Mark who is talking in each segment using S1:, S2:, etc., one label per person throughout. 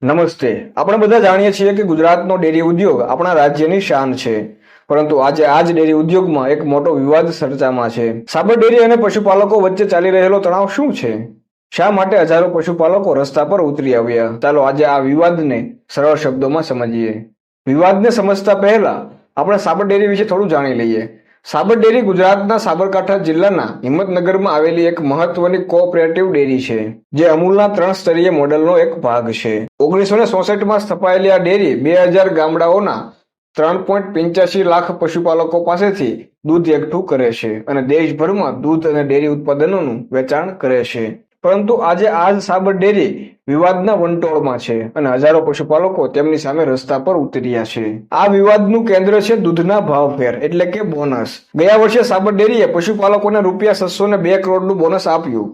S1: નમસ્તે. આપણે બધા જાણીએ છીએ કે ગુજરાતનો ડેરી ઉદ્યોગ આપણા રાજ્યની શાન છે. પરંતુ આજે આ જ ડેરી ઉદ્યોગમાં એક મોટો વિવાદ ચર્ચામાં છે. સાબર ડેરી અને પશુપાલકો વચ્ચે ચાલી રહેલો તણાવ શું છે? શા માટે હજારો પશુપાલકો રસ્તા પર ઉતરી આવ્યા? ચાલો આજે આ વિવાદને સરળ શબ્દોમાં સમજીએ. વિવાદને સમજતા પહેલા આપણે સાબર ડેરી વિશે થોડું જાણી લઈએ. સાબર ડેરી ગુજરાતના સાબરકાંઠા જિલ્લાના હિંમતનગરમાં આવેલી એક મહત્વની કોઓપરેટિવ ડેરી છે, જે અમૂલના 3 સ્તરીય મોડેલનો એક ભાગ છે. 1966માં સ્થપાયેલી આ ડેરી 2000 ગામડાઓના 3.85 લાખ પશુપાલકો પાસેથી દૂધ એકઠું કરે છે અને દેશભરમાં દૂધ અને ડેરી ઉત્પાદનોનું વેચાણ કરે છે. પરંતુ આજે આ જ સાબર ડેરી વિવાદના વંટોળમાં છે અને હજારો પશુપાલકો તેમની સામે રસ્તા પર ઉતર્યા છે. આ વિવાદનું કેન્દ્ર છે દૂધના ભાવફેર એટલે કે બોનસ. ગયા વર્ષે સાબર ડેરીએ પશુપાલકોને ₹602 કરોડનું બોનસ આપ્યું,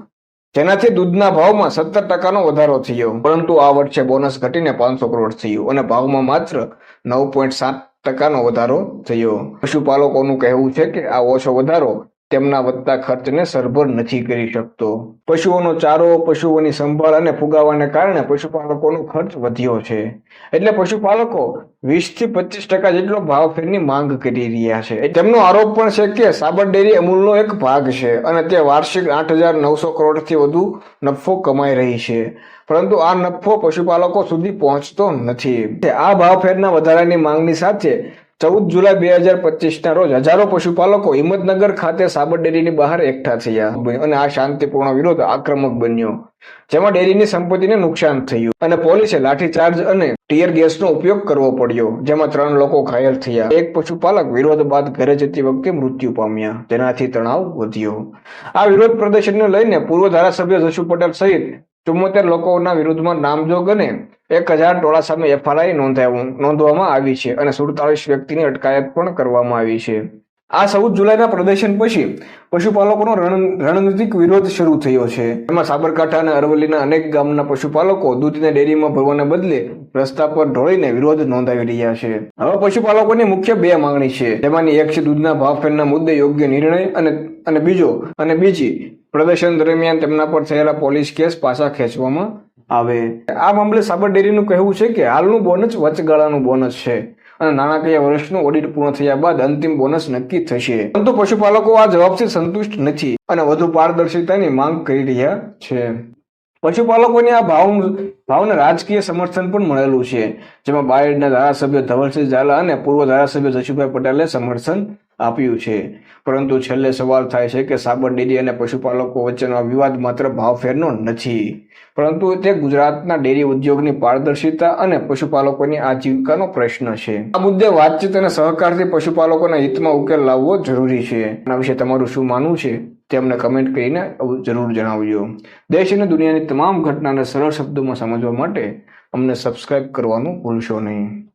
S1: જેનાથી દૂધના ભાવમાં 17% વધારો થયો. પરંતુ આ વર્ષે બોનસ ઘટીને 500 કરોડ થયું અને ભાવમાં માત્ર 9.7% વધારો થયો. પશુપાલકોનું કહેવું છે કે આ ઓછો વધારો તેમના વધતા ખર્ચને સરભર નથી કરી શકતો. પશુઓનો ચારો, પશુઓની સંભાળ અને ફુગાવાને કારણે પશુપાલકોનો ખર્ચ વધ્યો છે. એટલે પશુપાલકો 20 થી 25% જેટલો ભાવફેરની માંગ કરી રહ્યા છે. તેમનો આરોપ પણ છે કે સાબર ડેરી અમૂલનો એક ભાગ છે અને તે વાર્ષિક 8,900 કરોડથી વધુ નફો કમાઈ રહી છે. પરંતુ આ નફો પશુપાલકો સુધી પહોંચતો નથી. આ ભાવફેરના વધારાની માંગની સાથે 14 જુલાઈ 2025ના રોજ હજારો પશુપાલકો હિંમતનગર ખાતે સાબર ડેરીની બહાર એકઠા થયા અને આ શાંતિપૂર્ણ વિરોધ આક્રમક બન્યો, જેમાં ડેરીની સંપત્તિને નુકસાન થયું અને પોલીસે લાઠીચાર્જ અને ટીયર ગેસનો ઉપયોગ કરવો પડ્યો, જેમાં 3 લોકો ઘાયલ થયા. એક પશુપાલક વિરોધ બાદ ઘરે જતી વખતે મૃત્યુ પામ્યા, જેનાથી તણાવ વધ્યો. આ વિરોધ પ્રદર્શનને લઈને પૂર્વ ધારાસભ્ય જશુ પટેલ સહિત 74 લોકોના વિરુદ્ધમાં નામજોગ અને 1000 ટોળા સામે FIR નોંધવામાં આવી છે અને 47 વ્યક્તિની અટકાયત પણ કરવામાં આવી છે. આ 14 જુલાઈના પ્રદર્શન પછી પશુપાલકોનો રણનીતિક વિરોધ શરૂ થયો છે. એમાં સાબરકાંઠા અને અરવલ્લીના અનેક ગામના પશુપાલકો દૂધને ડેરીમાં ભરવાને બદલે રસ્તા પર ઢોળીને વિરોધ નોંધાવી રહ્યા છે. હવે પશુપાલકોની મુખ્ય 2 માંગણી છે, જેમાંની એક છે દૂધના ભાવફેરના મુદ્દે યોગ્ય નિર્ણય અને બીજી પ્રદર્શન દરમિયાન તેમના પર થયેલા પોલીસ કેસ પાછા ખેંચવામાં આવે. આ મામલે સાબર ડેરીનું કહેવું છે કે હાલનું બોનસ વચગાળાનું બોનસ છે અને નાણાકીય વર્ષનું ઓડિટ પૂર્ણ થયા બાદ અંતિમ બોનસ નક્કી થશે. પરંતુ પશુપાલકો આ જવાબથી સંતુષ્ટ નથી અને વધુ પારદર્શિતાની માંગ કરી રહ્યા છે. પશુપાલકોની આ ભાવને રાજકીય સમર્થન પણ મળેલું છે, જેમાં બાયડના ધારાસભ્ય ધવલસિંહ ઝાલા અને પૂર્વ ધારાસભ્ય જશુભાઈ પટેલે સમર્થન આપ્યું છે. પરંતુ છેલ્લે સવાલ થાય છે કે સાબર ડેરી અને પશુપાલકો વચ્ચેનો વિવાદ માત્ર ભાવફેરનો નથી, પરંતુ તે ગુજરાતના ડેરી ઉદ્યોગની પારદર્શિતા અને પશુપાલકોની આજીવિકાનો પ્રશ્ન છે. આ મુદ્દે વાતચીત અને સહકારથી પશુપાલકોના હિતમાં ઉકેલ લાવવો જરૂરી છે. આના વિશે તમારું શું માનવું છે તે અમને કમેન્ટ કરીને જરૂર જણાવજો. દેશ અને દુનિયાની તમામ ઘટનાને સરળ શબ્દોમાં સમજવા માટે અમને સબસ્ક્રાઇબ કરવાનું ભૂલશો નહીં.